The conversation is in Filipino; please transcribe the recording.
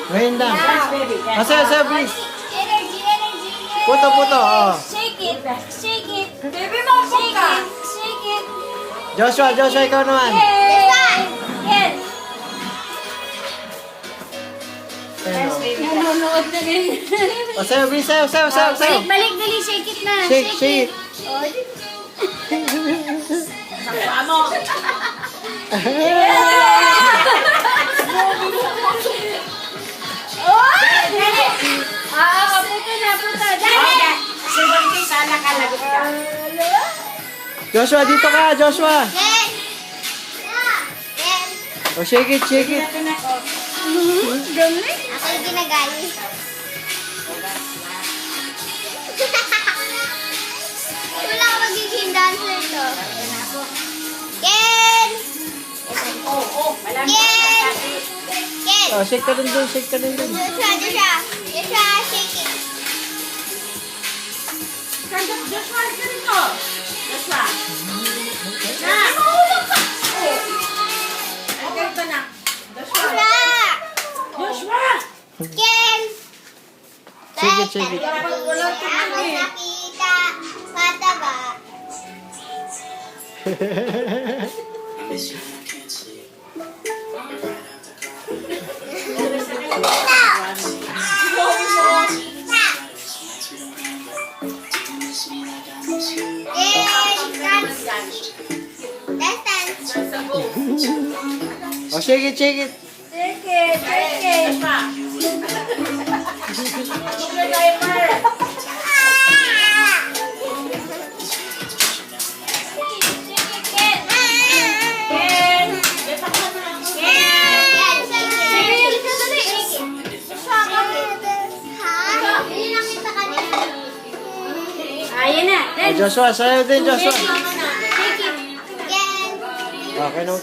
Ngayon lang. Dance, baby. Dance. Sayo, please. Energy, energy. Puto, oh. Shake it, shake it. Baby, mabog ka. Shake it. Joshua, ikaw naman. Yan. Dance, baby. Nanonood na rin. Sayo, please, sayo. Balik, dali. Shake it na. Shake it. Amo. Puta. Dali. Siguro kayo sana ka lagot ka. Joshua, dito ka, Joshua. Yan. Yan. Shake it. Galing. Ako yung ginagali. Wala ko magiging dancer to. Ken! Alam mo, Ken! Ken! Shake ka din dun. Joshua, shake it. Joshua, ka dito. Joshua. Na. Ay, ganito na. Joshua. Joshua! Joshua. Ken! Shake it. Ako nakita mataba. Shake it. Shake it. Joshua. Put your diaper. Ken. Bepa ka na. Ayan na. Joshua, sayo din, Joshua. Shake it. Again. Okay na.